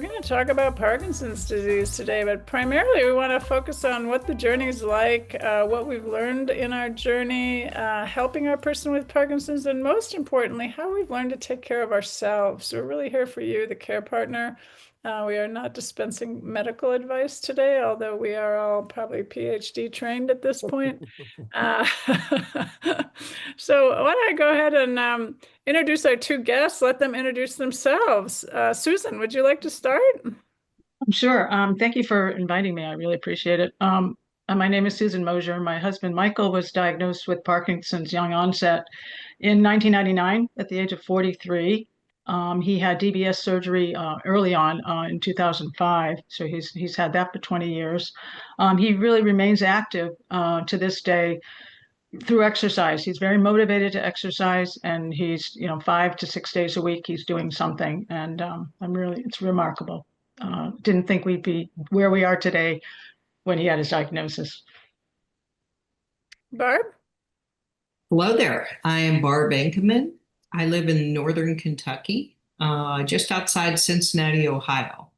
going to talk about Parkinson's disease today, but primarily we want to focus on what the journey is like, what we've learned in our journey, helping our person with Parkinson's, and most importantly, how we've learned to take care of ourselves. So we're really here for you, the care partner. We are not dispensing medical advice today, although we are all probably PhD trained at this point. So why don't I go ahead and introduce our two guests, let them introduce themselves. Susan, would you like to start? Sure. Thank you for inviting me. I really appreciate it. My name is Susan Mosier. My husband, Michael, was diagnosed with Parkinson's young onset in 1999 at the age of 43. He had DBS surgery early on in 2005, so he's had that for 20 years. He really remains active to this day through exercise. He's very motivated to exercise, and he's 5 to 6 days a week he's doing something, and it's remarkable. Didn't think we'd be where we are today when he had his diagnosis. Barb? Hello there. I am Barb Enkeman. I live in northern Kentucky, just outside Cincinnati, Ohio.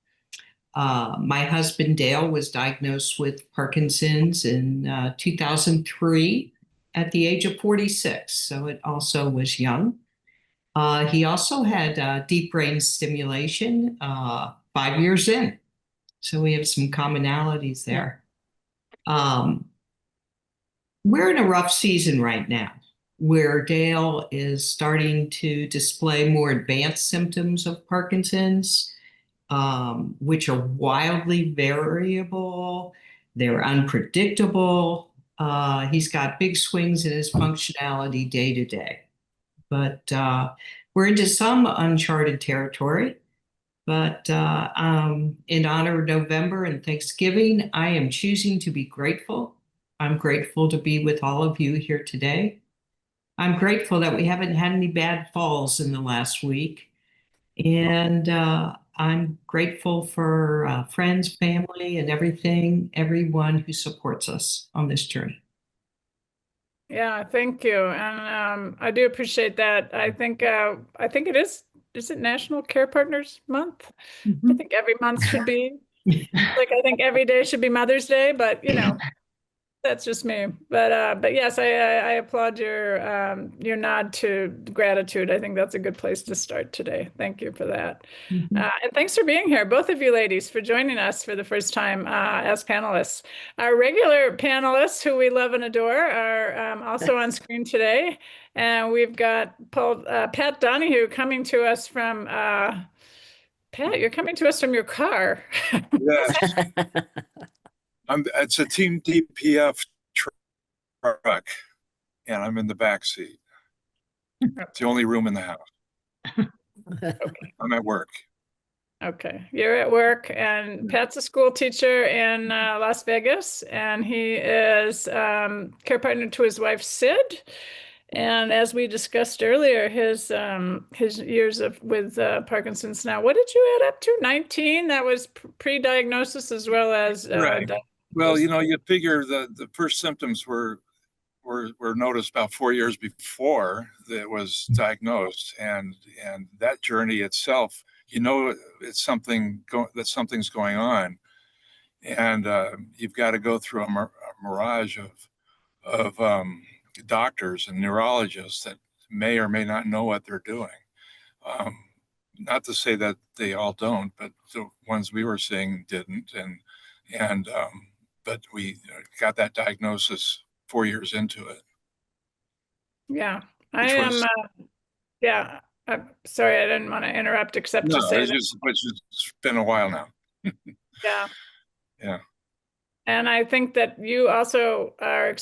My husband, Dale, was diagnosed with Parkinson's in 2003 at the age of 46, so it also was young. He also had deep brain stimulation 5 years in, so we have some commonalities there. We're in a rough season right now where Dale is starting to display more advanced symptoms of Parkinson's, which are wildly variable. They're unpredictable. He's got big swings in his functionality day to day. But we're into some uncharted territory. But in honor of November and Thanksgiving, I am choosing to be grateful. I'm grateful to be with all of you here today. I'm grateful that we haven't had any bad falls in the last week. And I'm grateful for friends, family, and everyone who supports us on this journey. Yeah, thank you. And I do appreciate that. I think it is it National Care Partners Month? Mm-hmm. I think every month should be, like, I think every day should be Mother's Day, but that's just me. But yes, I applaud your nod to gratitude. I think that's a good place to start today. Thank you for that. Mm-hmm. And thanks for being here, both of you ladies, for joining us for the first time as panelists. Our regular panelists, who we love and adore, are also on screen today. And we've got Pat Donahoo coming to us from, Pat, you're coming to us from your car. Yes. It's a Team DPF truck, and I'm in the back seat. It's the only room in the house. Okay. I'm at work. Okay, you're at work, and Pat's a school teacher in Las Vegas, and he is care partner to his wife, Sid. And as we discussed earlier, his years with Parkinson's now. What did you add up to? 19? That was pre-diagnosis as well as right. Well, you figure the first symptoms were noticed about 4 years before it was diagnosed, and that journey itself, it's something's going on, and you've got to go through a mirage of doctors and neurologists that may or may not know what they're doing. Not to say that they all don't, but the ones we were seeing didn't, but we got that diagnosis 4 years into it. Yeah, I am. Yeah, I'm sorry, I didn't want to interrupt, except to say that. It's been a while now. Yeah. Yeah. And I think that you also are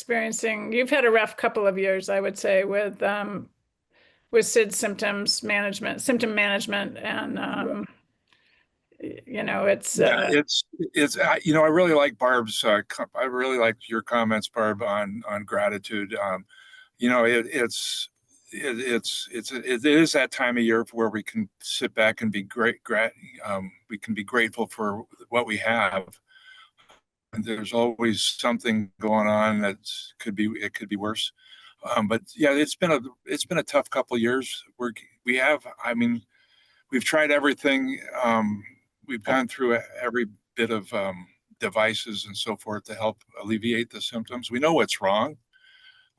you've had a rough couple of years, I would say, with SID symptom management, and it's I really like Barb's. I really like your comments, Barb, on gratitude. It is that time of year where we can sit back and be we can be grateful for what we have. And there's always something going on it could be worse. But yeah, it's been a tough couple of years. We've tried everything. we've gone through every bit of devices and so forth to help alleviate the symptoms. We know what's wrong.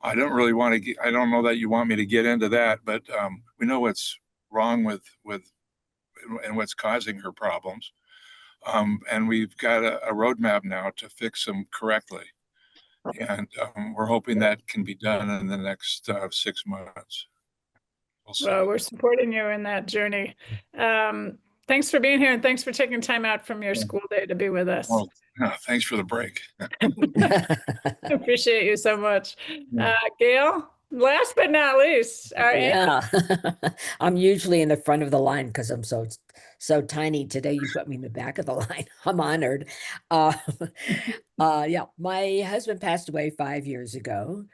I don't really want to get, I don't know that you want me to get into that, but we know what's wrong with and what's causing her problems. And we've got a roadmap now to fix them correctly. And we're hoping that can be done in the next 6 months. We'll see. Well, we're supporting you in that journey. Thanks for being here, and thanks for taking time out from your school day to be with us. Well, thanks for the break. I appreciate you so much. Gail, last but not least, Yeah, I'm usually in the front of the line because I'm so tiny. Today you put me in the back of the line. I'm honored. Yeah, my husband passed away 5 years ago.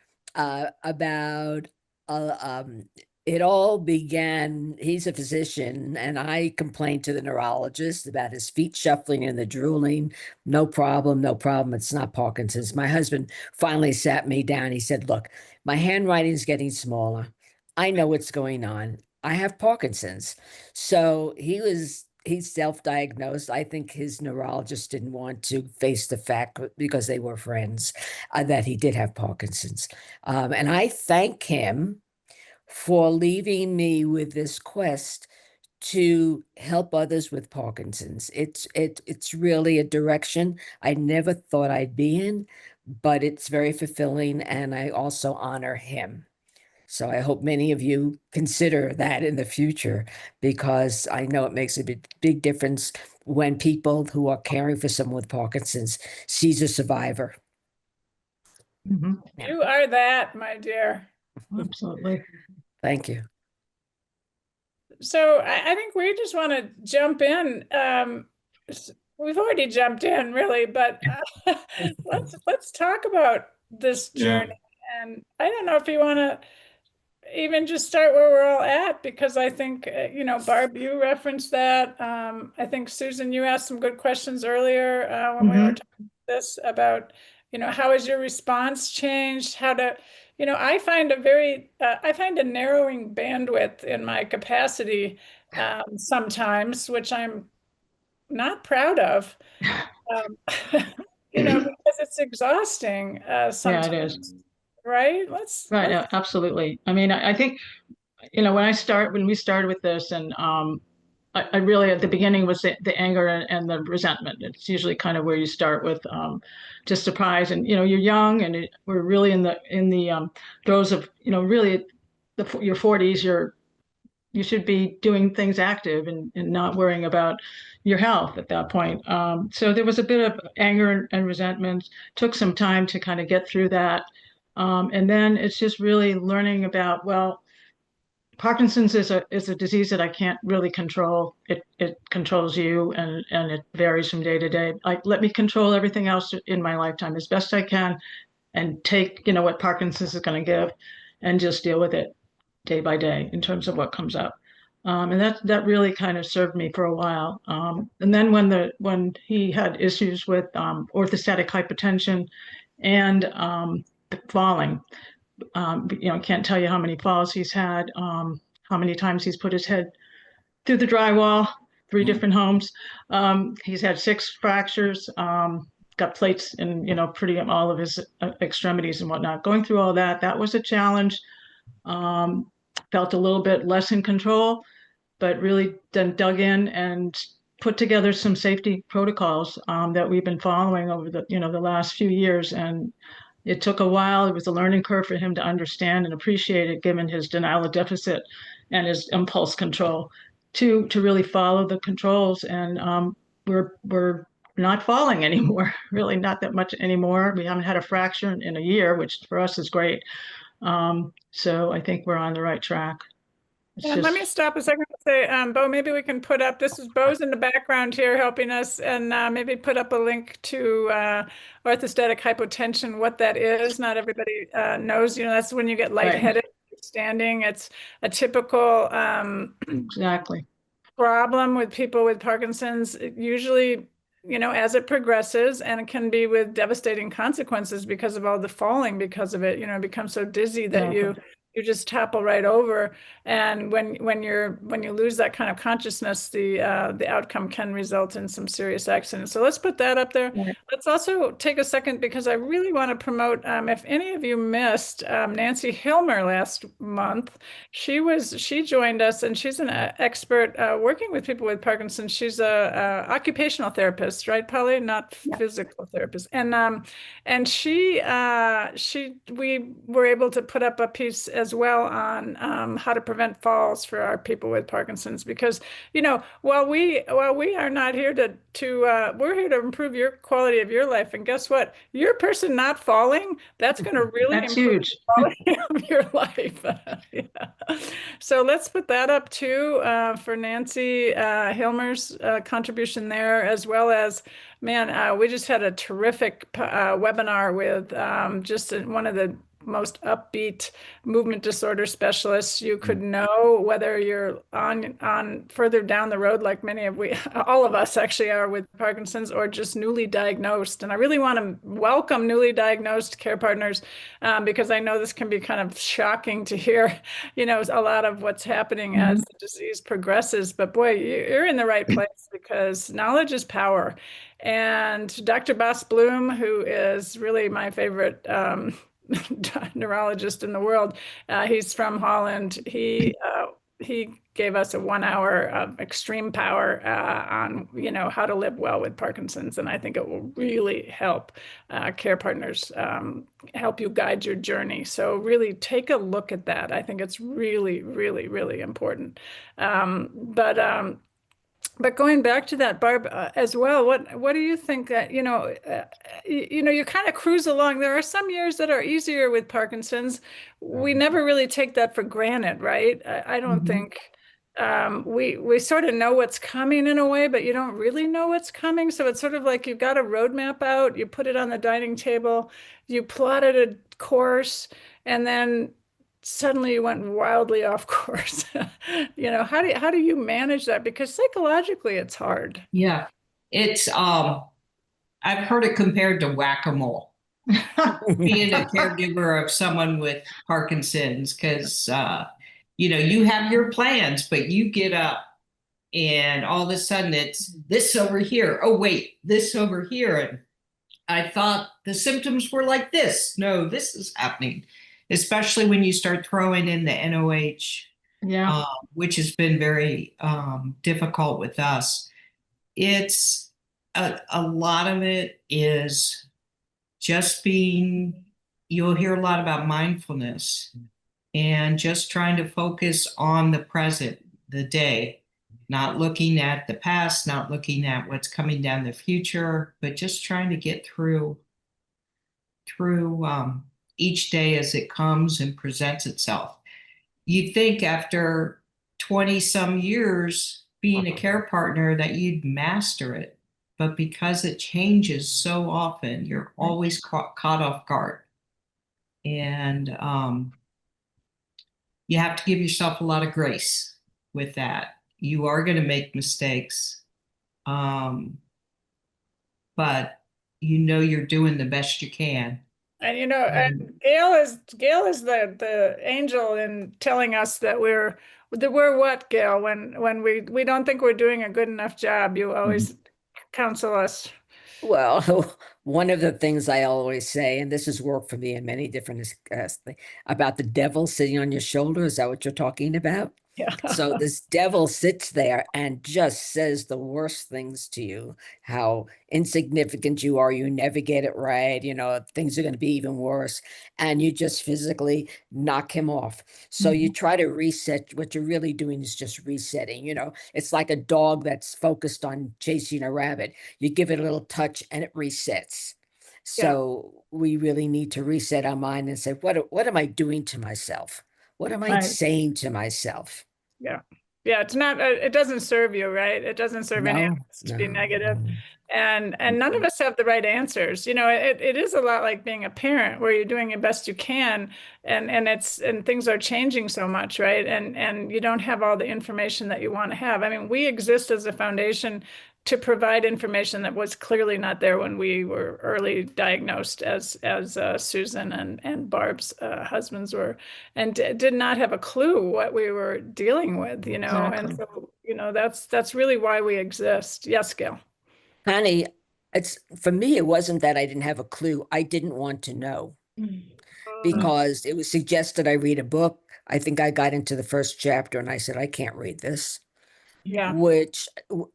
It all began, he's a physician, and I complained to the neurologist about his feet shuffling and the drooling. No problem, no problem. It's not Parkinson's. My husband finally sat me down. He said, look, my handwriting is getting smaller. I know what's going on. I have Parkinson's. So he's self-diagnosed. I think his neurologist didn't want to face the fact, because they were friends, that he did have Parkinson's. And I thank him for leaving me with this quest to help others with Parkinson's. It's really a direction I never thought I'd be in, but it's very fulfilling, and I also honor him. So I hope many of you consider that in the future, because I know it makes a big difference when people who are caring for someone with Parkinson's sees a survivor. Mhm. You are that, my dear. Absolutely. Thank you. So I think we just want to jump in. We've already jumped in, really, but let's talk about this journey. And I don't know if you want to even just start where we're all at, because I think, Barb, you referenced that. I think, Susan, you asked some good questions earlier when we were talking about this about, how has your response changed? How to, I find a narrowing bandwidth in my capacity sometimes, which I'm not proud of, because it's exhausting sometimes. Yeah, it is. Right? Right. Yeah, absolutely. I mean, I think, when we started with this, and I really, at the beginning, was the anger and the resentment. It's usually kind of where you start with, just surprise, and you're young, and we're really in the throes of really your 40s. You should be doing things active and not worrying about your health at that point. So there was a bit of anger and resentment. Took some time to kind of get through that. And then it's just really learning about, well, Parkinson's is a disease that I can't really control. It controls you, and it varies from day to day. Like, let me control everything else in my lifetime as best I can, and take what Parkinson's is going to give, and just deal with it day by day in terms of what comes up. And that really kind of served me for a while. And then when he had issues with orthostatic hypotension and falling. Can't tell you how many falls he's had, how many times he's put his head through the drywall, 3 different homes. He's had 6 fractures, got plates in, pretty all of his extremities and whatnot. Going through all that was a challenge. Felt a little bit less in control, but really then dug in and put together some safety protocols that we've been following over the last few years. And it took a while. It was a learning curve for him to understand and appreciate it, given his denial of deficit and his impulse control, to really follow the controls. And we're not falling anymore, really not that much anymore. We haven't had a fracture in a year, which for us is great. So I think we're on the right track. Let me stop a second and say, Bo, maybe we can put up, Bo's in the background here helping us, and maybe put up a link to orthostatic hypotension, what that is. Not everybody knows, that's when you get lightheaded, standing. It's a typical exactly problem with people with Parkinson's. Usually, as it progresses, and it can be with devastating consequences because of all the falling because of it, it becomes so dizzy that you you just topple right over. And when you lose that kind of consciousness, the outcome can result in some serious accidents. So let's put that up there. Right. Let's also take a second, because I really want to promote, if any of you missed Nancy Hilmer last month, she joined us, and she's an expert working with people with Parkinson's. She's a occupational therapist, right, Polly? Not physical therapist. And we were able to put up a piece as well on how to prevent falls for our people with Parkinson's, because while we are not here we're here to improve your quality of your life, and guess what? Your person not falling, that's going to really That's improve huge. the quality of your life. Yeah. So let's put that up too, for Nancy Hilmer's contribution there, as well as, man, we just had a terrific webinar with just one of the most upbeat movement disorder specialists you could know, whether you're on further down the road, like all of us actually are with Parkinson's, or just newly diagnosed. And I really want to welcome newly diagnosed care partners, because I know this can be kind of shocking to hear, a lot of what's happening as the disease progresses. But boy, you're in the right place, because knowledge is power. And Dr. Bas Bloom, who is really my favorite neurologist in the world, he's from Holland. He gave us a 1 hour of extreme power on how to live well with Parkinson's, and I think it will really help care partners, help you guide your journey. So really take a look at that. I think it's really, really, really important. But going back to that, Barb, as well, what do you think that, you kind of cruise along. There are some years that are easier with Parkinson's. We never really take that for granted, right? I don't think we sort of know what's coming in a way, but you don't really know what's coming. So it's sort of like you've got a roadmap out, you put it on the dining table, you plotted a course, and then suddenly you went wildly off course. How do you manage that? Because psychologically it's hard. Yeah. It's I've heard it compared to whack-a-mole, being a caregiver of someone with Parkinson's, because you have your plans, but you get up and all of a sudden it's this over here. Oh wait, this over here. And I thought the symptoms were like this. No, this is happening. Especially when you start throwing in the NOH, which has been very difficult with us. It's a lot of it is just you'll hear a lot about mindfulness and just trying to focus on the present, the day, not looking at the past, not looking at what's coming down the future, but just trying to get through each day as it comes and presents itself. You'd think after 20 some years being a care partner that you'd master it, but because it changes so often, you're always caught off guard. And you have to give yourself a lot of grace with that. You are going to make mistakes, but you're doing the best you can. And and Gail is the angel in telling us that we're what, Gail? When we don't think we're doing a good enough job, you always counsel us. Well, one of the things I always say, and this has worked for me in many different things, about the devil sitting on your shoulder. Is that what you're talking about? Yeah. So this devil sits there and just says the worst things to you, how insignificant you are, you never get it right, things are going to be even worse, and you just physically knock him off. So you try to reset. What you're really doing is just resetting. It's like a dog that's focused on chasing a rabbit. You give it a little touch and it resets. So we really need to reset our mind and say, what am I doing to myself? What am I saying to myself? Yeah. It's not, it doesn't serve you, right? It doesn't serve anyone to be negative. And none of us have the right answers. It is a lot like being a parent, where you're doing the best you can, and things are changing so much, right? And you don't have all the information that you want to have. I mean, we exist as a foundation to provide information that was clearly not there when we were early diagnosed, as Susan and Barb's husbands were, and did not have a clue what we were dealing with, you know. And Exactly. so, you know, that's really why we exist. Yes, Gail. Connie, it's for me, it wasn't that I didn't have a clue. I didn't want to know because it was suggested I read a book. I think I got into the first chapter and I said, I can't read this. Yeah. Which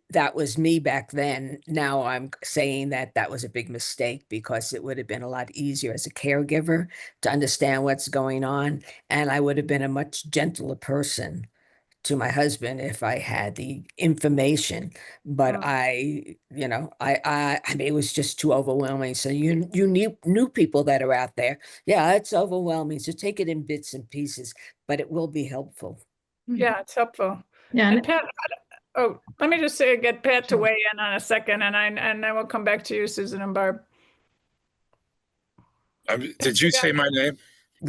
that was me back then. Now I'm saying that that was a big mistake because it would have been a lot easier as a caregiver to understand what's going on. And I would have been a much gentler person to my husband if I had the information. But I mean, it was just too overwhelming. So you new people that are out there. Yeah, it's overwhelming. So take it in bits and pieces, but it will be helpful. Yeah, it's helpful. Yeah. And Pat, oh, let me just say, get Pat to Sure. weigh in on a second, and I will come back to you, Susan and Barb. Did you say my name?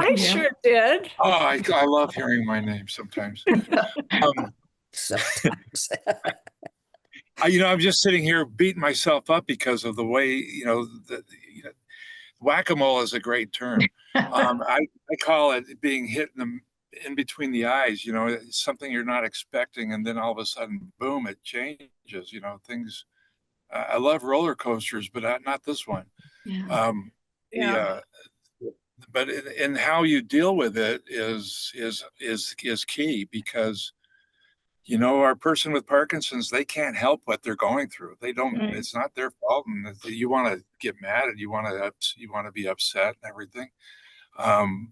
I sure did. Oh, I love hearing my name sometimes. Sometimes. I'm just sitting here beating myself up because of the way, whack-a-mole is a great term. I call it being hit in between the eyes. It's something you're not expecting, and then all of a sudden, boom, it changes. Things. I love roller coasters, but not this one. Yeah. But in how you deal with it is key, because our person with Parkinson's, they can't help what they're going through. They don't. Right. It's not their fault, and you want to get mad and you want to be upset and everything.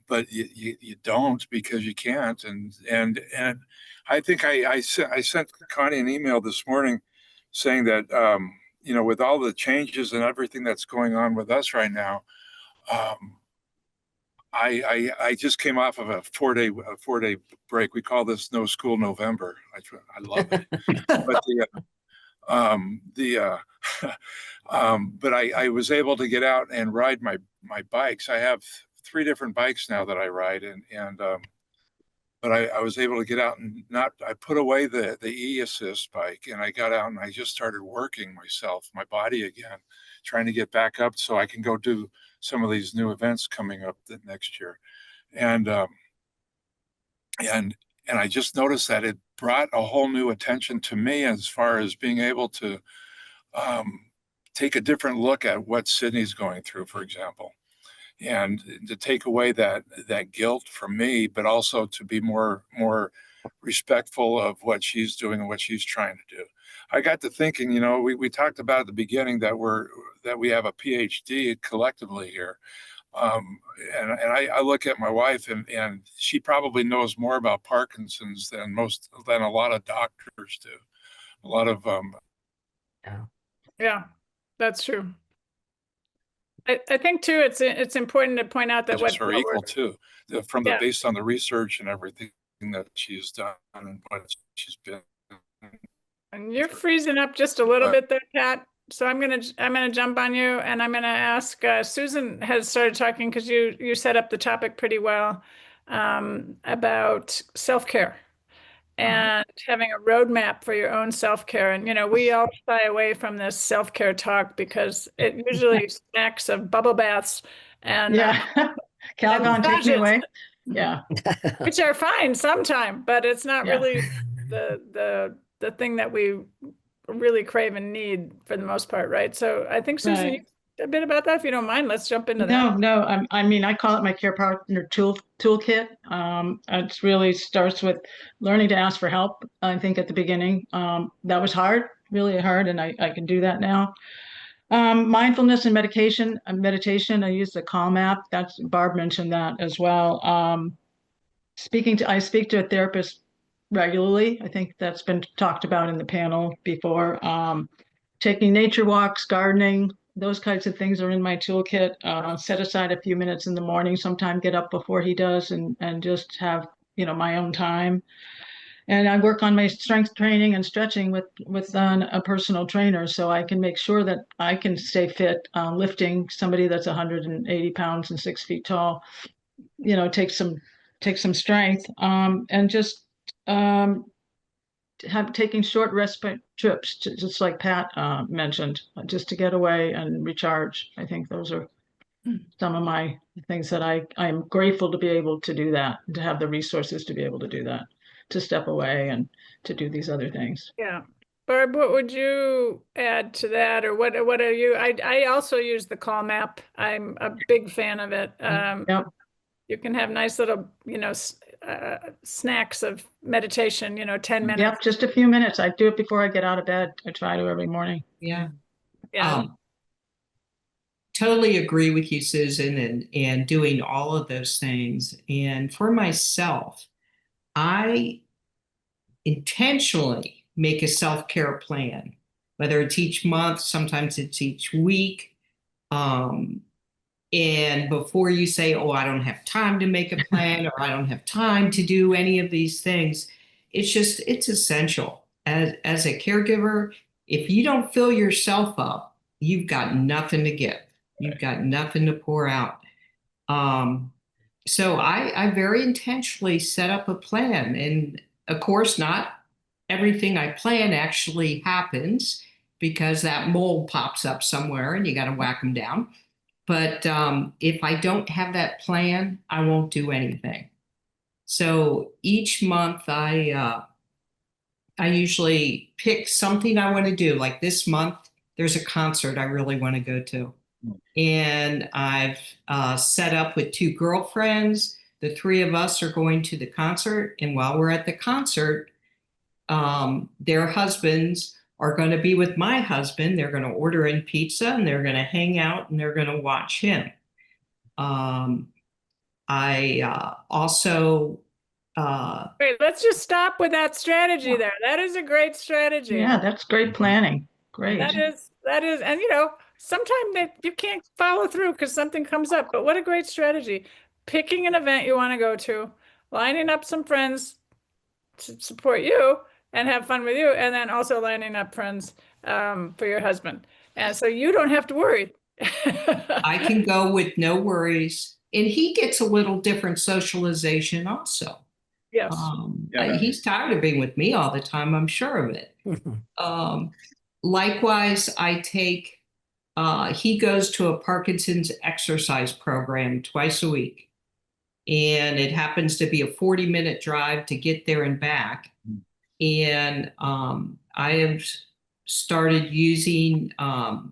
But you don't, because you can't. And I think I sent Connie an email this morning saying that with all the changes and everything that's going on with us right now, I just came off of a four-day break. We call this No School November. I love it. But I was able to get out and ride my bikes. I have 3 different bikes now that I ride, but I was able to get out and I put away the e-assist bike, and I got out and I just started working my body again, trying to get back up so I can go do some of these new events coming up the next year. And I just noticed that it brought a whole new attention to me as far as being able to take a different look at what Sydney's going through, for example, and to take away that guilt from me, but also to be more respectful of what she's doing and what she's trying to do. I got to thinking, we talked about at the beginning that we have a PhD collectively here. And I look at my wife, and she probably knows more about Parkinson's than a lot of doctors do. A lot of Yeah, that's true. I think too, it's important to point out that what are equal too, based on the research and everything that she's done and what she's been. And you're freezing up just a little bit there, Pat. So I'm gonna jump on you, and I'm gonna ask Susan has started talking, because you set up the topic pretty well, about self-care and having a roadmap for your own self-care. And we all shy away from this self-care talk because it usually smacks of bubble baths and Calgon, take me away. Yeah, which are fine sometime, but it's not really the thing that we really crave and need for the most part, right? So I think, Susan, you a bit about that, if you don't mind. Let's jump into that. No. I mean, I call it my care partner toolkit. It really starts with learning to ask for help. I think at the beginning, that was hard, really hard, and I can do that now. Mindfulness and meditation. I use the Calm app. That's Barb mentioned that as well. I speak to a therapist regularly. I think that's been talked about in the panel before. Taking nature walks, gardening, those kinds of things are in my toolkit. Set aside a few minutes in the morning, sometime get up before he does, and just have my own time. And I work on my strength training and stretching with a personal trainer, so I can make sure that I can stay fit. Lifting somebody that's 180 pounds and 6 feet tall, takes some strength, and just taking short respite trips, just like Pat mentioned, just to get away and recharge. I think those are some of my things that I am grateful to be able to do that, to have the resources to be able to do that, to step away and to do these other things. Yeah. Barb, what would you add to that, or what are you? I also use the Calm app. I'm a big fan of it. Yep. You can have nice little, snacks of meditation, 10 minutes. Yep, just a few minutes. I do it before I get out of bed. I try to every morning. Yeah. Yeah. Totally agree with you, Susan, and doing all of those things. And for myself, I intentionally make a self-care plan, whether it's each month, sometimes it's each week. And before you say, oh, I don't have time to make a plan, or I don't have time to do any of these things, it's essential. As a caregiver, if you don't fill yourself up, you've got nothing to give. You've got nothing to pour out. So I very intentionally set up a plan. And of course, not everything I plan actually happens, because that mole pops up somewhere and you got to whack them down. But if I don't have that plan, I won't do anything. So each month I usually pick something I want to do. Like this month, there's a concert I really want to go to. And I've set up with 2 girlfriends. The 3 of us are going to the concert. And while we're at the concert, their husbands are going to be with my husband. They're going to order in pizza and they're going to hang out and they're going to watch him. I also... Wait, let's just stop with that strategy there. That is a great strategy. Yeah, that's great planning. Great. That is, and sometimes you can't follow through because something comes up, but what a great strategy. Picking an event you want to go to, lining up some friends to support you and have fun with you, and then also lining up friends for your husband. And so you don't have to worry. I can go with no worries. And he gets a little different socialization also. Yes. He's tired of being with me all the time, I'm sure of it. Likewise, I take, he goes to a Parkinson's exercise program twice a week. And it happens to be a 40-minute drive to get there and back. And I have started using a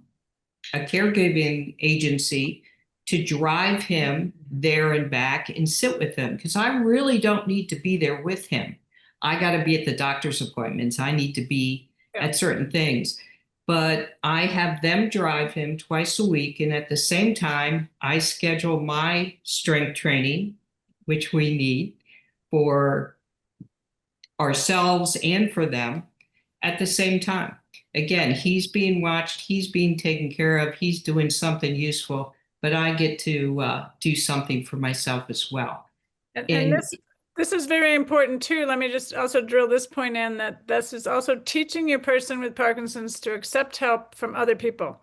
caregiving agency to drive him there and back and sit with him, because I really don't need to be there with him. I got to be at the doctor's appointments. I need to be at certain things. But I have them drive him twice a week. And at the same time, I schedule my strength training, which we need for ourselves and for them at the same time. Again, he's being watched, he's being taken care of, he's doing something useful, but I get to do something for myself as well. And this is very important too. Let me just also drill this point in, that this is also teaching your person with Parkinson's to accept help from other people.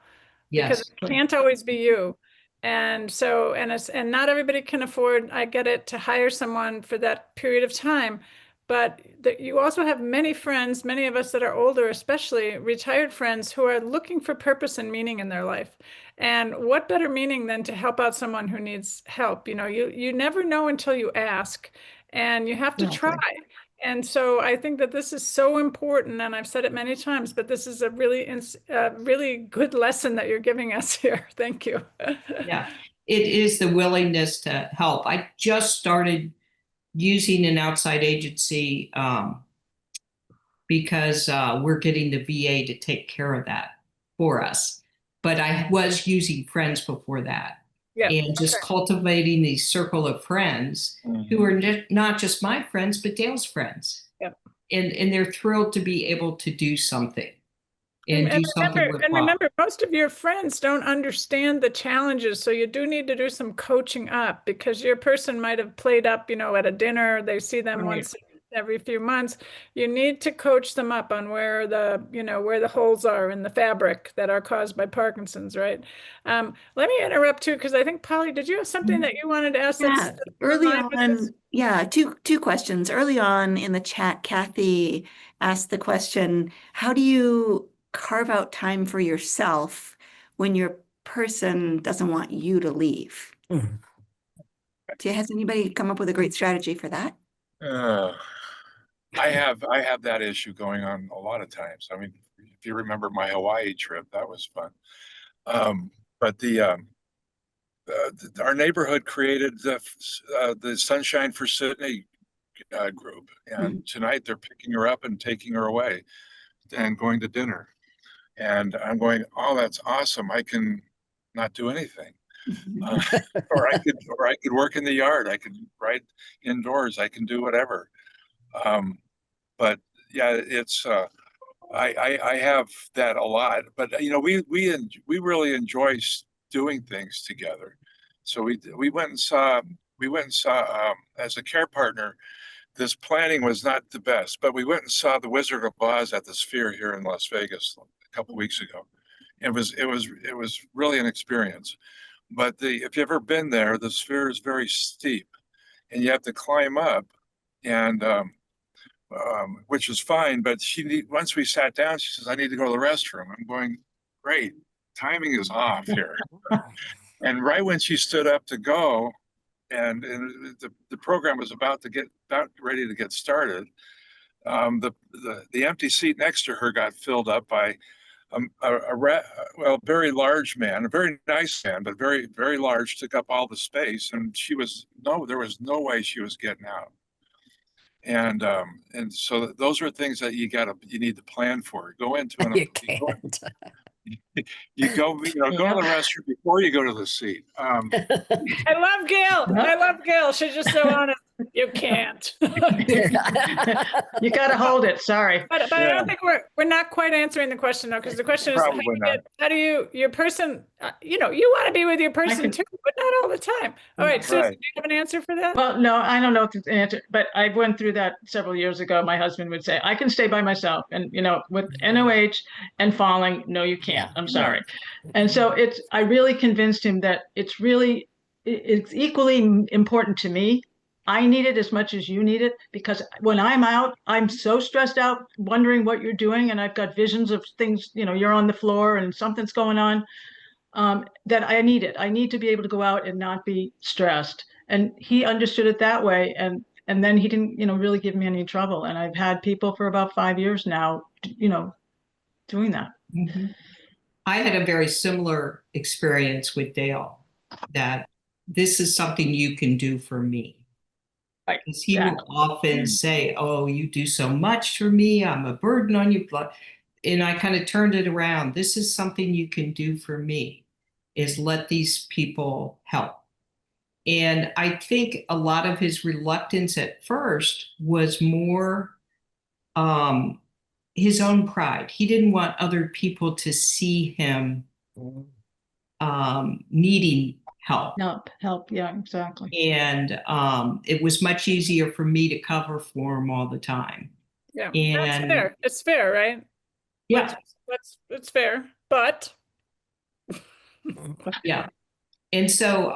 Yes. Because it can't always be you. And so, and not everybody can afford, I get it, to hire someone for that period of time. But you also have many friends, many of us that are older, especially retired friends, who are looking for purpose and meaning in their life. And what better meaning than to help out someone who needs help? You never know until you ask, and you have to try. And so I think that this is so important, and I've said it many times, but this is a really good lesson that you're giving us here. Thank you. Yeah, it is the willingness to help. I just started using an outside agency because we're getting the VA to take care of that for us. But I was using friends before that. And just cultivating the circle of friends who are not just my friends, but Dale's friends. And they're thrilled to be able to do something. And remember, most of your friends don't understand the challenges, so you do need to do some coaching up, because your person might have played up, at a dinner. They see them once every few months, you need to coach them up on where where the holes are in the fabric that are caused by Parkinson's, right? Let me interrupt too, because I think, Polly, did you have something that you wanted to ask? Yeah, early on, yeah, two questions. Early on in the chat, Kathy asked the question, how do you carve out time for yourself when your person doesn't want you to leave? Has anybody come up with a great strategy for that? I have that issue going on a lot of times. I mean, if you remember my Hawaii trip, that was fun. But our neighborhood created the Sunshine for Sydney group, and tonight they're picking her up and taking her away and going to dinner. And I'm going, oh, that's awesome. I can not do anything. Or I could work in the yard. I could write indoors. I can do whatever. But yeah, it's I have that a lot. But we really enjoy doing things together. So we went and saw as a care partner. This planning was not the best, but we went and saw The Wizard of Oz at the Sphere here in Las Vegas a couple of weeks ago. It was really an experience. But if you've ever been there, the Sphere is very steep, and you have to climb up, and which is fine. But once we sat down, she says, "I need to go to the restroom." I'm going, "Great, timing is off here." And right when she stood up to go, and the program was about ready to get started, the empty seat next to her got filled up by a very large man, a very nice man, but very, very large, took up all the space, and there was no way she was getting out. And so those are things that you need to plan for. Go into an You can't. you go to the restroom before you go to the seat. I love Gail. I love Gail. She's just so honest. You can't. You got to hold it. Sorry. But I don't think we're not quite answering the question though, because the question is how do your person, you want to be with your person too, but not all the time. All right. So do you have an answer for that? Well, no, I don't know if it's an answer, but I went through that several years ago. My husband would say, I can stay by myself. And, with NOH and falling, no, you can't. I'm sorry. And so I really convinced him that it's equally important to me. I need it as much as you need it, because when I'm out, I'm so stressed out, wondering what you're doing. And I've got visions of things, you're on the floor and something's going on, that I need it. I need to be able to go out and not be stressed. And he understood it that way. And then he didn't, really give me any trouble. And I've had people for about 5 years now, doing that. Mm-hmm. I had a very similar experience with Dale, that this is something you can do for me. Because he will often say, "Oh, you do so much for me. I'm a burden on you." And I kind of turned it around. This is something you can do for me, is let these people help. And I think a lot of his reluctance at first was more his own pride. He didn't want other people to see him needing help. Yeah, exactly. And it was much easier for me to cover for him all the time. Yeah, that's fair. It's fair, right? Yeah, it's fair, but yeah. And so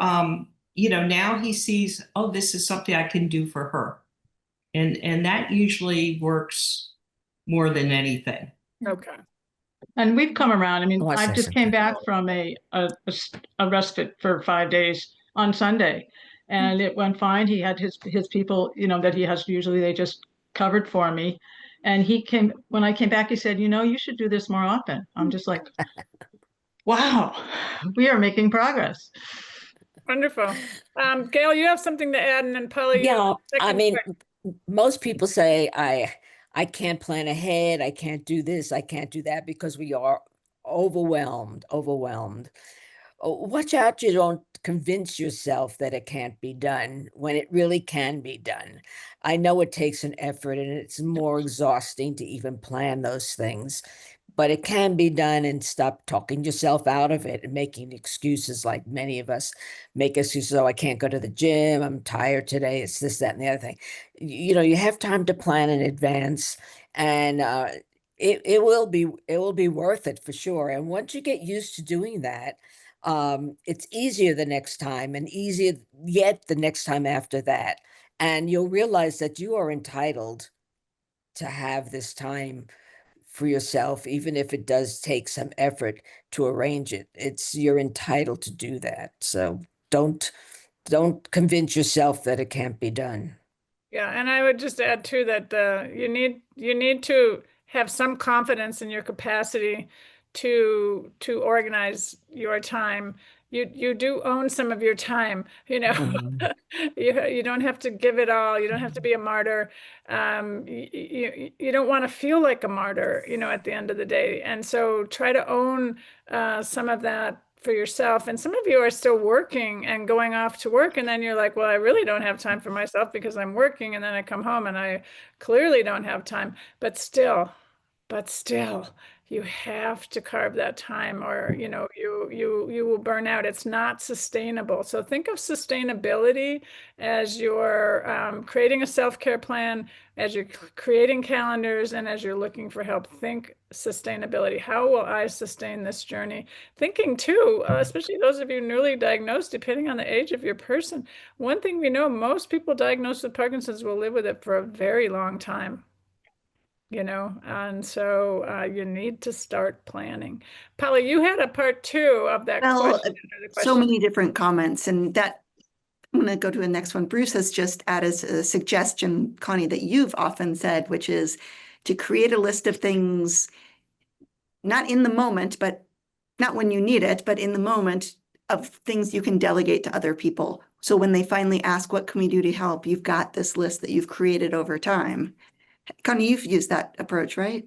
now he sees, oh, this is something I can do for her, and that usually works more than anything. Okay. And we've come around. I mean, I just came back from a respite for 5 days on Sunday, and it went fine. He had his people, that he has usually, they just covered for me. And when I came back, he said, you should do this more often. I'm just like, wow, we are making progress. Wonderful. Gail, you have something to add, and then Polly. Yeah, I mean, most people say I can't plan ahead. I can't do this. I can't do that, because we are overwhelmed. Watch out you don't convince yourself that it can't be done when it really can be done. I know it takes an effort, and it's more exhausting to even plan those things, but it can be done, and stop talking yourself out of it and making excuses like many of us make excuses. Oh, I can't go to the gym. I'm tired today. It's this, that, and the other thing. You know, you have time to plan in advance, and it will be worth it for sure. And once you get used to doing that, it's easier the next time, and easier yet the next time after that. And you'll realize that you are entitled to have this time for yourself, even if it does take some effort to arrange it. You're entitled to do that. So don't convince yourself that it can't be done. Yeah, and I would just add too that you need to have some confidence in your capacity to organize your time. You do own some of your time, you know. Mhm. You don't have to give it all. You don't have to be a martyr. You don't want to feel like a martyr, you know, at the end of the day. And so try to own some of that for yourself. And some of you are still working and going off to work, and then you're like, well, I really don't have time for myself because I'm working, and then I come home and I clearly don't have time. But still, you have to carve that time, or you know, you will burn out. It's not sustainable. So think of sustainability as you're creating a self-care plan, as you're creating calendars, and as you're looking for help. Think sustainability. How will I sustain this journey? Thinking too, especially those of you newly diagnosed, depending on the age of your person. One thing we know, most people diagnosed with Parkinson's will live with it for a very long time, you know, and so you need to start planning. Polly, you had a part two of that Well, question. so many different comments, and that I'm going to go to the next one. Bruce has just added a suggestion, Connie, that you've often said, which is to create a list of things, not in the moment, but not when you need it, but in the moment, of things you can delegate to other people. So when they finally ask, what can we do to help? You've got this list that you've created over time. Connie, you've used that approach, right?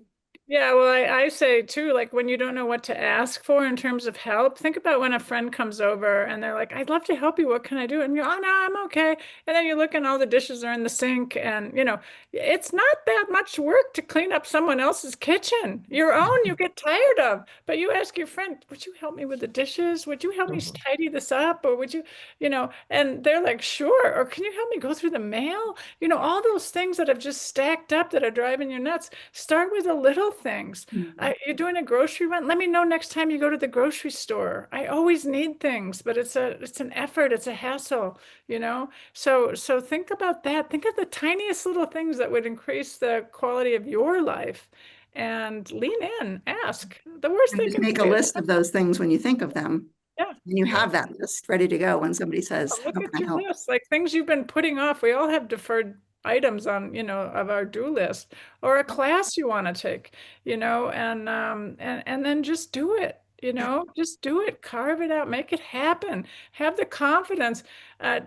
Yeah, well, I say too, like when you don't know what to ask for in terms of help, think about when a friend comes over and they're like, I'd love to help you. What can I do? And you go, oh, no, I'm okay. And then you look and all the dishes are in the sink. And, you know, it's not that much work to clean up someone else's kitchen. Your own, you get tired of. But you ask your friend, would you help me with the dishes? Would you help me tidy this up? Or would you, you know, and they're like, sure. Or can you help me go through the mail? You know, all those things that have just stacked up that are driving you nuts. Start with a little things. You're doing a grocery run. Let me know next time you go to the grocery store. I always need things, but it's an effort. It's a hassle, you know? So think about that. Think of the tiniest little things that would increase the quality of your life, and lean in, ask. The worst And they just can make do a is, list of those things when you think of them. yeah. And you have that list ready to go when somebody says, Look how at can I your help? list, like things you've been putting off. We all have deferred items on, you know, of our do list, or a class you want to take, you know, and then just do it, you know, just do it, carve it out, make it happen. Have the confidence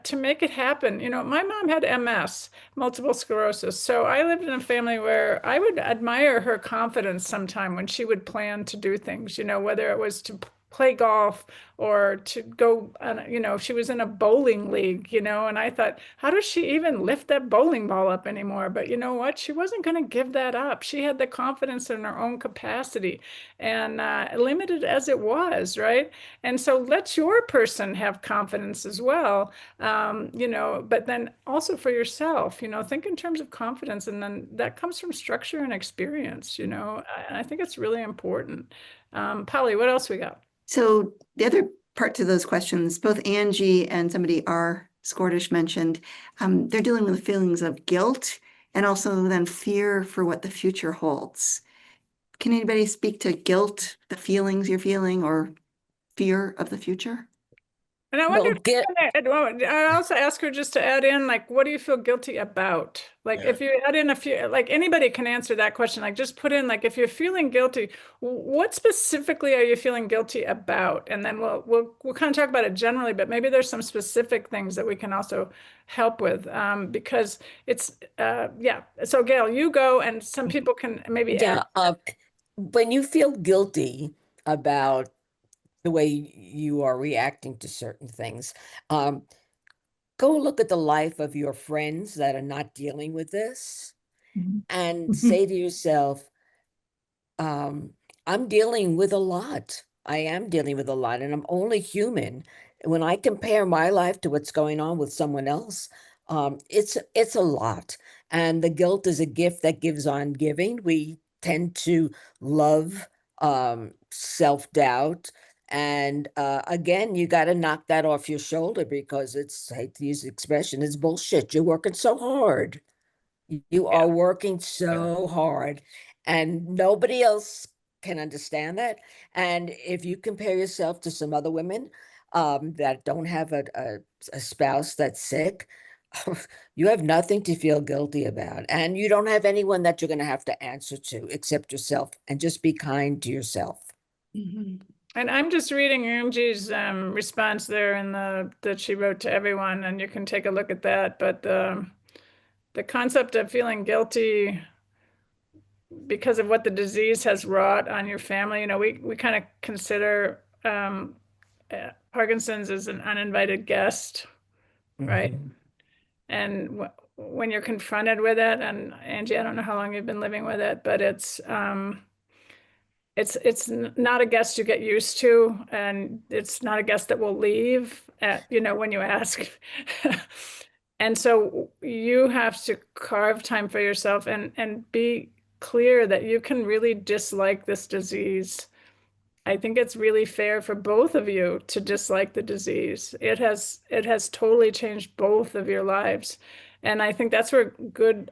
to make it happen. You know, my mom had MS, multiple sclerosis. So I lived in a family where I would admire her confidence sometime when she would plan to do things, you know, whether it was to play golf or to go on, you know, she was in a bowling league, you know, and I thought, how does she even lift that bowling ball up anymore? But you know what? She wasn't going to give that up. She had the confidence in her own capacity, and limited as it was, right? And so let your person have confidence as well, you know, but then also for yourself, you know, think in terms of confidence, and then that comes from structure and experience, you know, and I think it's really important. Polly, what else we got? So the other part to those questions, both Angie and somebody R. Scordish mentioned, they're dealing with feelings of guilt and also then fear for what the future holds. Can anybody speak to guilt, the feelings you're feeling, or fear of the future? And I Well, wonder, I also ask her just to add in, like, what do you feel guilty about? Like, Yeah. if you add in a few, like anybody can answer that question. Like, just put in, like, if you're feeling guilty, what specifically are you feeling guilty about? And then we'll kind of talk about it generally, but maybe there's some specific things that we can also help with, because it's, yeah. So Gail, you go, and some people can maybe add. yeah, when you feel guilty about the way you are reacting to certain things, um, go look at the life of your friends that are not dealing with this, and say to yourself, I'm dealing with a lot. I am dealing with a lot, and I'm only human. When I compare my life to what's going on with someone else, it's a lot. And the guilt is a gift that gives on giving. We tend to love self-doubt. And again, you got to knock that off your shoulder because it's, I hate to use the expression, it's bullshit. You're working so hard. You are working so hard, and nobody else can understand that. And if you compare yourself to some other women that don't have a spouse that's sick, you have nothing to feel guilty about. And you don't have anyone that you're going to have to answer to except yourself. And just be kind to yourself. Mhm. And I'm just reading Angie's response there in that she wrote to everyone, and you can take a look at that. But the concept of feeling guilty because of what the disease has wrought on your family, we kind of consider Parkinson's as an uninvited guest, right? Mhm. And when you're confronted with it, and Angie, I don't know how long you've been living with it, but it's not a guest you get used to, and it's not a guest that will leave when you ask. And so you have to carve time for yourself and be clear that you can really dislike this disease. I think it's really fair for both of you to dislike the disease. It has totally changed both of your lives. And I think that's where good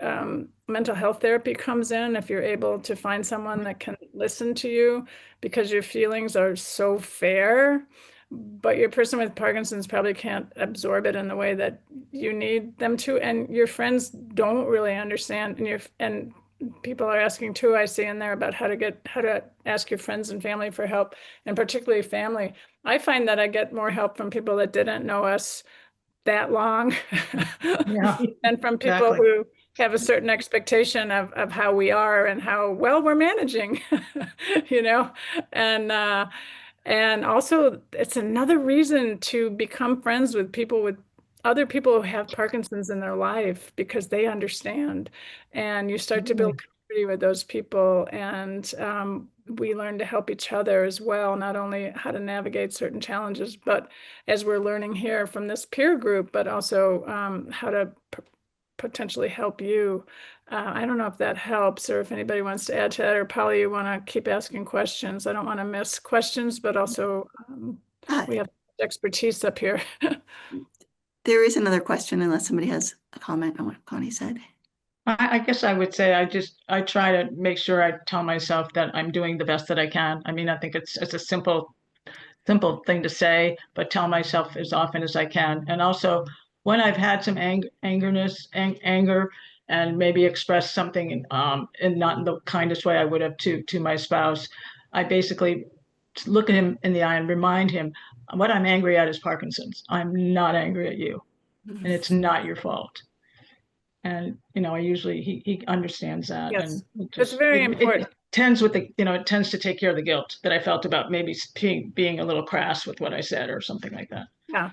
mental health therapy comes in, if you're able to find someone that can listen to you, because your feelings are so fair, but your person with Parkinson's probably can't absorb it in the way that you need them to. And your friends don't really understand. And people are asking too, I see in there, about how to ask your friends and family for help, and particularly family. I find that I get more help from people that didn't know us that long Yeah, and from people exactly. who have a certain expectation of how we are and how well we're managing, and also it's another reason to become friends with other people who have Parkinson's in their life, because they understand, and you start to build community with those people, and we learn to help each other as well, not only how to navigate certain challenges, but as we're learning here from this peer group, but also how to potentially help you. I don't know if that helps, or if anybody wants to add to that, or Polly, you want to keep asking questions. I don't want to miss questions, but also we have expertise up here. There is another question, unless somebody has a comment on what Connie said. I guess I would say I try to make sure I tell myself that I'm doing the best that I can. I mean, I think it's a simple thing to say, but tell myself as often as I can. And also, when I've had some anger, and maybe express something in not in the kindest way I would have to my spouse, I basically look at him in the eye and remind him what I'm angry at is Parkinson's. I'm not angry at you, and it's not your fault. And I usually he understands that, Yes, and it's very important. it tends with it tends to take care of the guilt that I felt about maybe being a little crass with what I said or something like that. Yeah.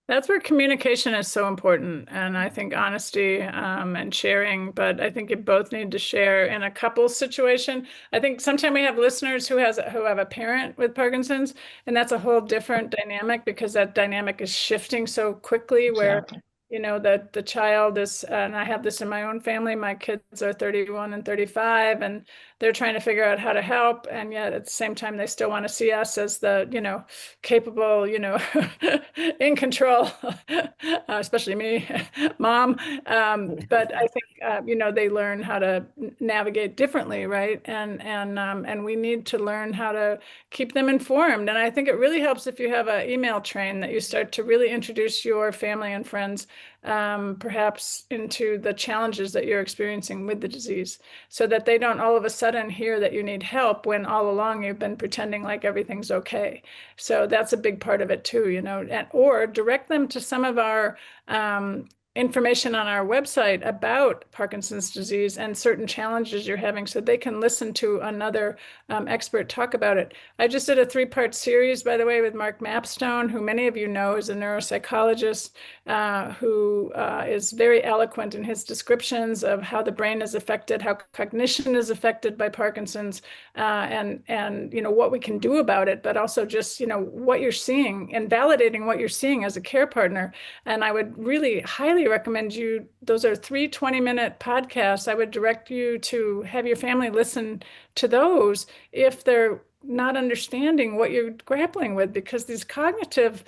That's where communication is so important, and I think honesty and sharing. But I think you both need to share in a couple situation. I think sometimes we have listeners who have a parent with Parkinson's, and that's a whole different dynamic, because that dynamic is shifting so quickly. Exactly. Where that the child is, and I have this in my own family. My kids are 31 and 35, and they're trying to figure out how to help, and yet at the same time they still want to see us as the capable, in control, especially me, mom. But I think they learn how to navigate differently, right? And we need to learn how to keep them informed. And I think it really helps if you have an email train that you start to really introduce your family and friends, perhaps into the challenges that you're experiencing with the disease, so that they don't all of a sudden hear that you need help when all along you've been pretending like everything's okay. So that's a big part of it too, or direct them to some of our information on our website about Parkinson's disease and certain challenges you're having so they can listen to another expert talk about it. I just did a 3-part series, by the way, with Mark Mapstone, who many of you know is a neuropsychologist who is very eloquent in his descriptions of how the brain is affected, how cognition is affected by Parkinson's, and what we can do about it, but also just what you're seeing and validating what you're seeing as a care partner. And I would really highly recommend you, those are 3 20-minute podcasts. I would direct you to have your family listen to those if they're not understanding what you're grappling with, because these cognitive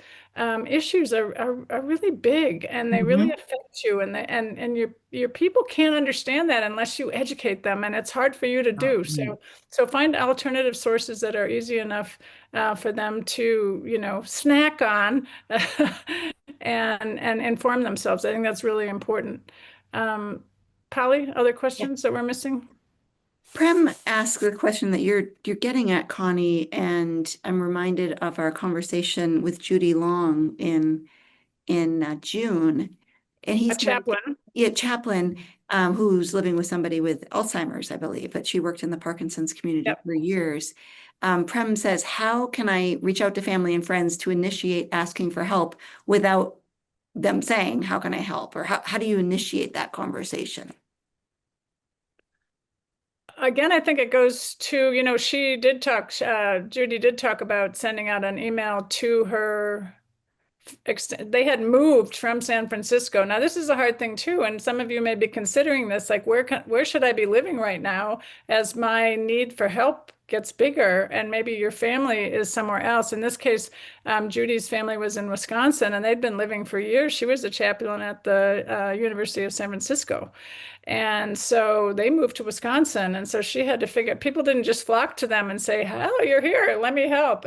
issues are really big, and they really affect you, and your people can't understand that unless you educate them, and it's hard for you to do. So find alternative sources that are easy enough for them to snack on and inform themselves. I think that's really important. Polly, other questions that we're missing? Prem asked the question that you're getting at, Connie, and I'm reminded of our conversation with Judy Long in June, and he's A chaplain. Chaplain, who's living with somebody with Alzheimer's, I believe, but she worked in the Parkinson's community for years. Prem says, how can I reach out to family and friends to initiate asking for help without them saying, how can I help? Or how do you initiate that conversation? Again, I think it goes to, she did talk, Judy did talk about sending out an email to her. They had moved from San Francisco. Now, this is a hard thing too, and some of you may be considering this, like where should I be living right now as my need for help gets bigger, and maybe your family is somewhere else. In this case, Judy's family was in Wisconsin, and they'd been living for years. She was a chaplain at the University of San Francisco. And so they moved to Wisconsin. And so she had to figure, people didn't just flock to them and say, oh, you're here, let me help.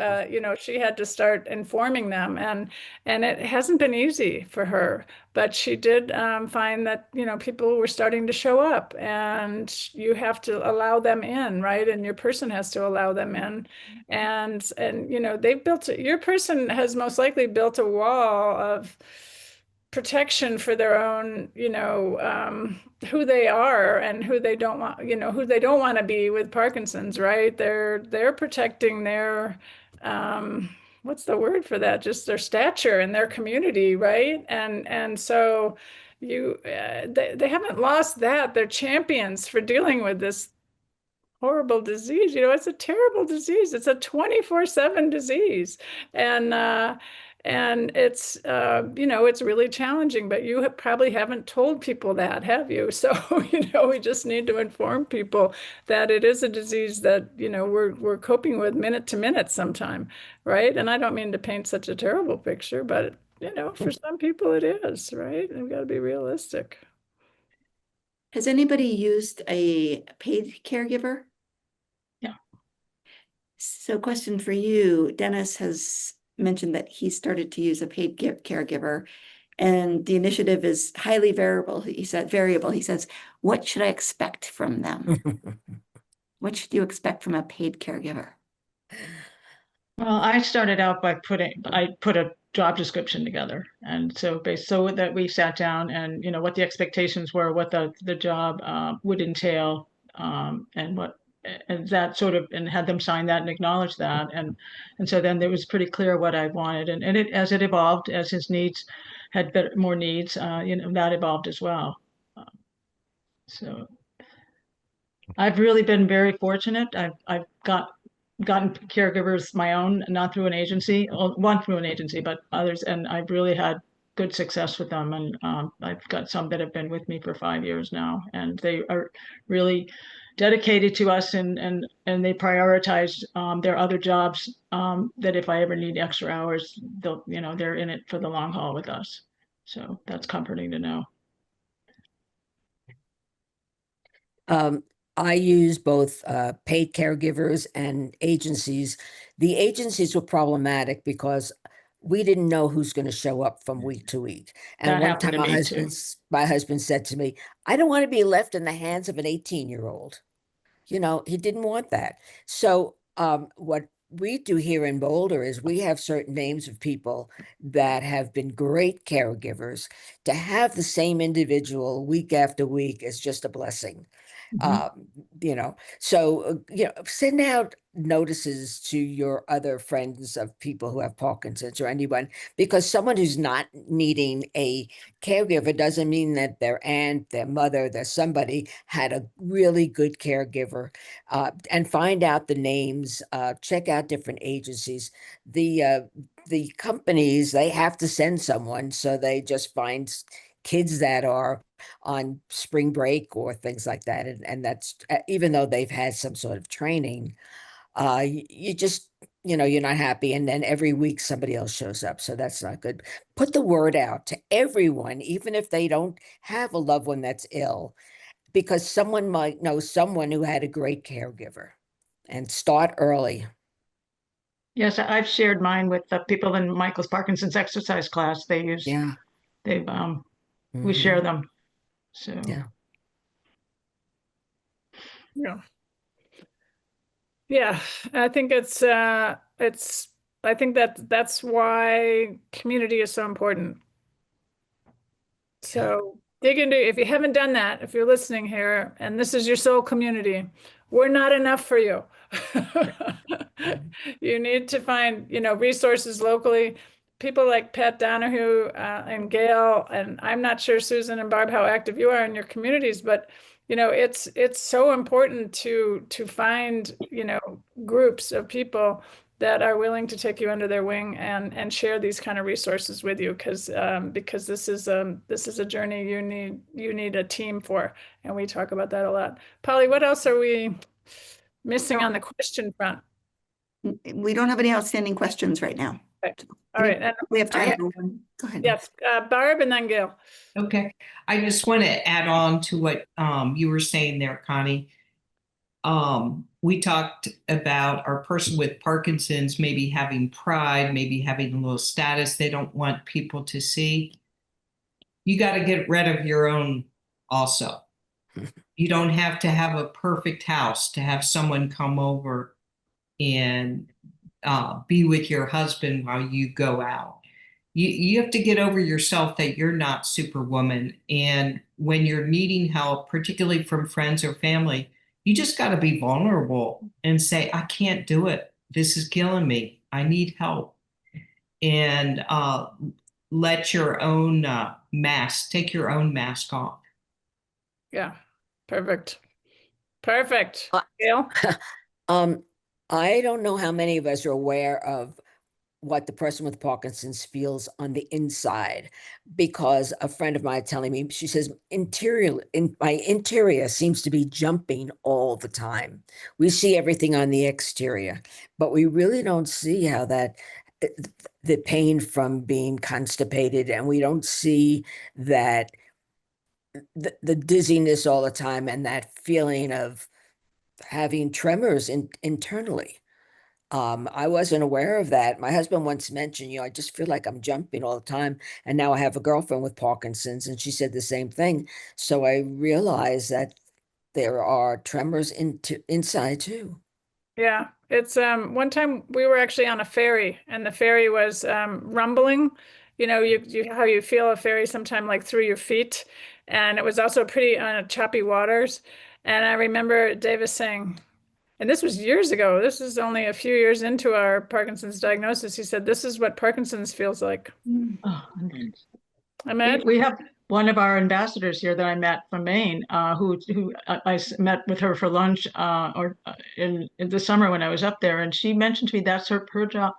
She had to start informing them. And it hasn't been easy for her. But she did find that, people were starting to show up, and you have to allow them in, right? And your person has to allow them in. And they've your person has most likely built a wall of protection for their own, who they are and who they don't want, who they don't want to be with Parkinson's, right? They're protecting their, what's the word for that? Just their stature in their community, right? And so they haven't lost that. They're champions for dealing with this horrible disease. It's a terrible disease. It's a 24/7 disease. And it's, it's really challenging, but you probably haven't told people that, have you? So, we just need to inform people that it is a disease that, we're coping with minute to minute sometime, right? And I don't mean to paint such a terrible picture, but, for some people it is, right? We've got to be realistic. Has anybody used a paid caregiver? Yeah. So question for you, Dennis has mentioned that he started to use a paid caregiver, and the initiative is highly variable. He says, what should I expect from them? What should you expect from a paid caregiver? Well, I started out by I put a job description together. And so that we sat down and, what the expectations were, what the job would entail, and what, and that sort of, and had them sign that and acknowledge that. And so then it was pretty clear what I wanted. And as it evolved, as his needs had more needs, that evolved as well. So I've really been very fortunate. I've gotten caregivers my own, not through an agency, one through an agency, but others. And I've really had good success with them. And I've got some that have been with me for 5 years now, and they are really dedicated to us, and they prioritize their other jobs, that if I ever need extra hours, they're in it for the long haul with us. So that's comforting to know. I use both paid caregivers and agencies. The agencies were problematic because we didn't know who's going to show up from week to week. And one time my husband said to me, I don't want to be left in the hands of an 18-year-old. He didn't want that. So what we do here in Boulder is we have certain names of people that have been great caregivers. To have the same individual week after week is just a blessing. Mhm. So send out notices to your other friends of people who have Parkinson's or anyone, because someone who's not needing a caregiver doesn't mean that their aunt, their mother, their somebody had a really good caregiver. And find out the names, check out different agencies. The companies, they have to send someone, so they just find kids that are on spring break or things like that. And that's even though they've had some sort of training, you just, you're not happy. And then every week somebody else shows up. So that's not good. Put the word out to everyone, even if they don't have a loved one that's ill, because someone might know someone who had a great caregiver, and start early. Yes, I've shared mine with the people in Michael's Parkinson's exercise class. Yeah. We share Mhm. them. So Yeah. Yeah. Yeah, I think I think that's why community is so important. So dig into, if you haven't done that, if you're listening here and this is your soul community, we're not enough for you. You need to find, resources locally. People like Pat Donahoo and Gail, and I'm not sure, Susan and Barb, how active you are in your communities, but it's so important to find, groups of people that are willing to take you under their wing and share these kind of resources with you, because this is a journey you need a team for, and we talk about that a lot. Polly, what else are we missing on the question front? We don't have any outstanding questions right now. Okay. All right, and We have time for one. Go ahead. yes, Barb and then Gail. Okay. I just want to add on to what you were saying there, Connie. We talked about our person with Parkinson's maybe having pride, maybe having a little status they don't want people to see. You got to get rid of your own also. You don't have to have a perfect house to have someone come over and be with your husband while you go out. You have to get over yourself that you're not Superwoman. And when you're needing help, particularly from friends or family, you just got to be vulnerable and say, I can't do it. This is killing me. I need help. And let your own take your own mask off. Yeah, perfect. Perfect. Uh, Gail? I don't know how many of us are aware of what the person with Parkinson's feels on the inside, because a friend of mine telling me, she says, my interior seems to be jumping all the time. We see everything on the exterior, but we really don't see how the pain from being constipated, and we don't see that the dizziness all the time, and that feeling of having tremors internally. I wasn't aware of that. My husband once mentioned, I just feel like I'm jumping all the time. And now I have a girlfriend with Parkinson's, and she said the same thing. So I realized that there are tremors inside too. Yeah, it's one time we were actually on a ferry, and the ferry was rumbling. You how you feel a ferry sometime like through your feet, and it was also pretty choppy waters. And I remember Davis saying, and this was years ago, this is only a few years into our Parkinson's diagnosis. He said, "This is what Parkinson's feels like." oh, Imagine. we have one of our ambassadors here that I met from Maine, who I met with her for lunch in the summer when I was up there, and she mentioned to me that's her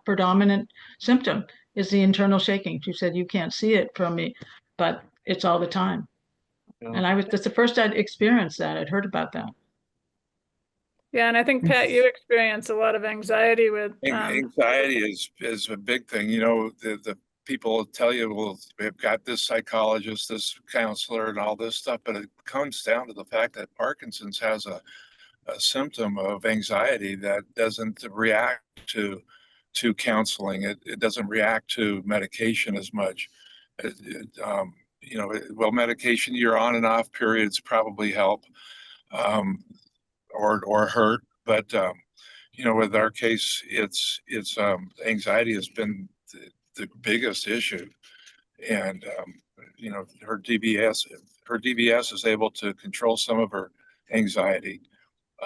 predominant symptom is the internal shaking. She said, you can't see it from me, but it's all the time. Yeah. And that's the first I'd experienced that. I'd heard about that. Yeah, and I think, Pat, you experience a lot of anxiety with Anxiety is a big thing. The people tell you, well, we've got this psychologist, this counselor, and all this stuff, but it comes down to the fact that Parkinson's has a symptom of anxiety that doesn't react to counseling. It doesn't react to medication as much. Medication, you're on and off periods probably help or hurt, but with our case, it's anxiety has been the biggest issue. And, her DBS is able to control some of her anxiety.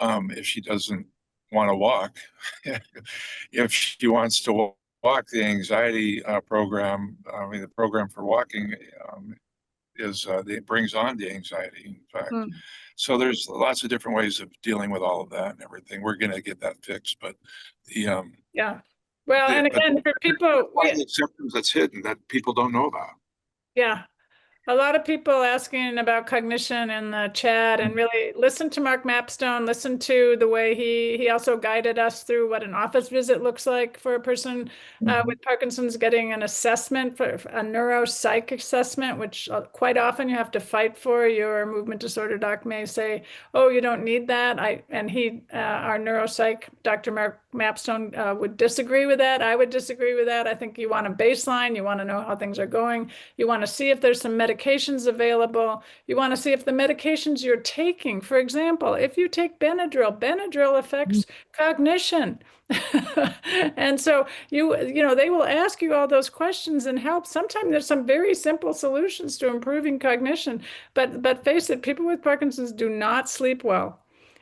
If she doesn't want to walk, if she wants to walk, the anxiety program, the program for walking it brings on the anxiety, in fact. So there's lots of different ways of dealing with all of that and everything. We're going to get that fixed, but yeah. Well, and again, for people, symptoms that's hidden that people don't know about. Yeah. A lot of people asking about cognition in the chat, and really listen to Mark Mapstone, listen to the way he also guided us through what an office visit looks like for a person with Parkinson's, getting an assessment, for a neuropsych assessment, which quite often you have to fight for. Your movement disorder doc may say, oh, you don't need that. Our neuropsych, Dr. Mark Mapstone, would disagree with that. I would disagree with that. I think you want a baseline. You want to know how things are going. You want to see if there's some medications available. You want to see if the medications you're taking, for example, if you take Benadryl affects cognition. And so they will ask you all those questions and help. Sometimes there's some very simple solutions to improving cognition, but face it, people with Parkinson's do not sleep well.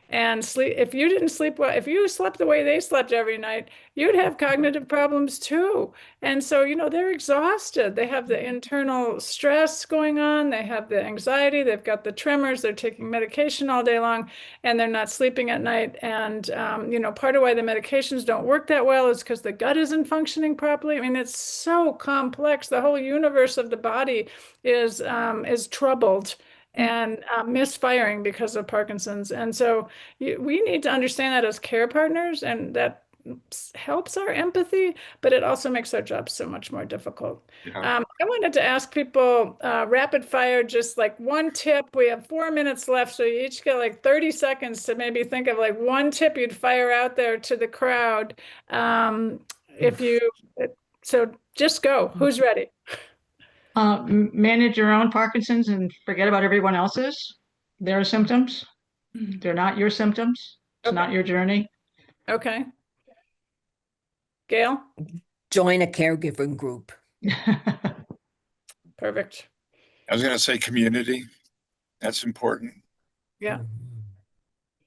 And if you didn't sleep well, if you slept the way they slept every night, you'd have cognitive problems too. And so, they're exhausted. They have the internal stress going on. They have the anxiety. They've got the tremors. They're taking medication all day long, and they're not sleeping at night. And, part of why the medications don't work that well is because the gut isn't functioning properly. I mean, it's so complex. The whole universe of the body is troubled and misfiring because of Parkinson's. And so we need to understand that as care partners, and that helps our empathy, but it also makes our job so much more difficult. Yeah. I wanted to ask people rapid fire, just like one tip. We have 4 minutes left, so you each get like 30 seconds to maybe think of like one tip you'd fire out there to the crowd. So just go. Who's ready? Manage your own Parkinson's and forget about everyone else's. Their symptoms. They're not your symptoms. It's not your journey. Okay. Gail? Join a caregiving group. Perfect. I was going to say community. That's important. Yeah.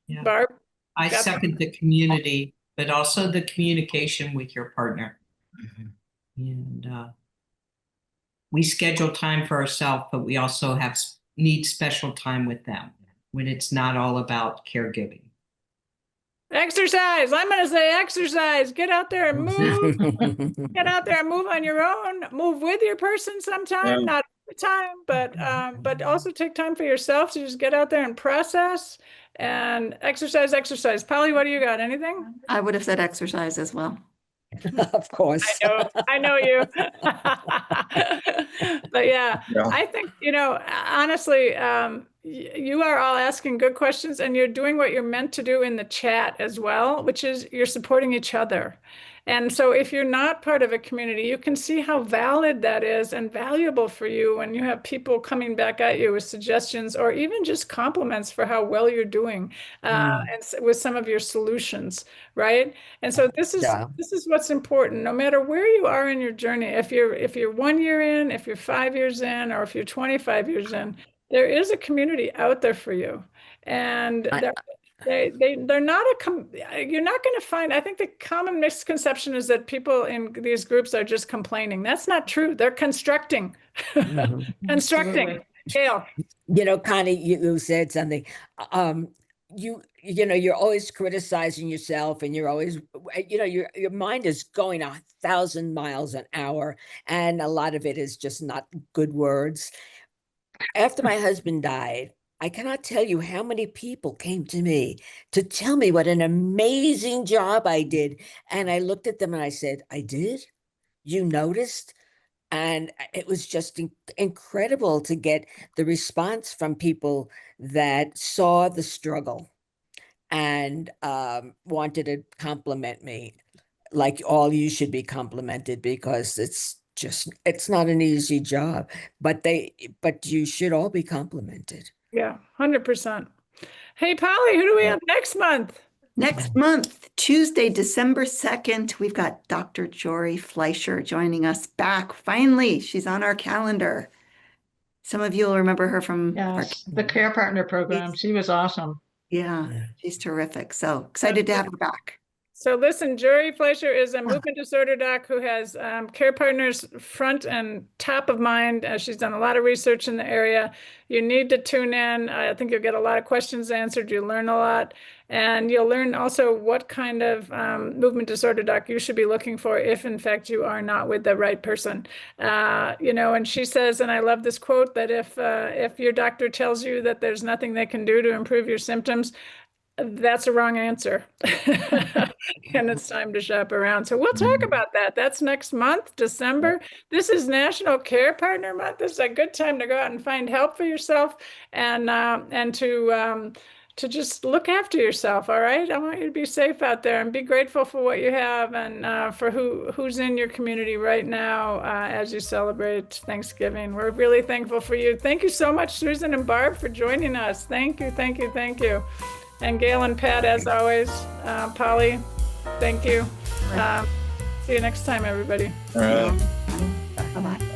Yeah. Barb? I second the community, but also the communication with your partner. And we schedule time for ourselves, but we also need special time with them when it's not all about caregiving. Exercise. I'm going to say exercise. Get out there and move. Get out there and move on your own. Move with your person sometime, not all the time, but also take time for yourself to just get out there and process and exercise. Polly, what do you got? Anything? I would have said exercise as well. Of course. I know you. But yeah, I think, honestly, you are all asking good questions, and you're doing what you're meant to do in the chat as well, which is you're supporting each other. And so if you're not part of a community, you can see how valid that is and valuable for you when you have people coming back at you with suggestions or even just compliments for how well you're doing and with some of your solutions, right? And so this is what's important. No matter where you are in your journey, if you're 1 year in, if you're 5 years in, or if you're 25 years in, there is a community out there for you. And they're not you're not going to find, I think the common misconception is that people in these groups are just complaining. That's not true. They're constructing. Constructing. Gail. Connie, you said something. You're always criticizing yourself, and you're always, your mind is going 1,000 miles an hour, and a lot of it is just not good words. After my husband died, I cannot tell you how many people came to me to tell me what an amazing job I did. And I looked at them and I said, I did? You noticed? And it was just incredible to get the response from people that saw the struggle and wanted to compliment me. Like, all you should be complimented, because it's not an easy job, but you should all be complimented. Yeah, 100%. Hey, Polly, who do we have next month? Next month, Tuesday, December 2nd, we've got Dr. Jory Fleischer joining us back. Finally, she's on our calendar. Some of you will remember her from Yes, the Care Partner program. She was awesome. Yeah, she's terrific. So excited to have her back. So listen, Jory Fleischer is a movement disorder doc who has Care Partners front and top of mind. She's done a lot of research in the area. You need to tune in. I think you'll get a lot of questions answered. You'll learn a lot. And you'll learn also what kind of movement disorder doc you should be looking for if, in fact, you are not with the right person. And she says, and I love this quote, that if your doctor tells you that there's nothing they can do to improve your symptoms, that's a wrong answer. And it's time to shop around. So we'll talk about that. That's next month, December. This is National Care Partner Month. This is a good time to go out and find help for yourself and to just look after yourself. All right. I want you to be safe out there and be grateful for what you have and for who's in your community right now as you celebrate Thanksgiving. We're really thankful for you. Thank you so much, Susan and Barb, for joining us. Thank you. Thank you. Thank you. And Gail and Pat, as always. Polly, thank you. See you next time, everybody. All right. Bye-bye.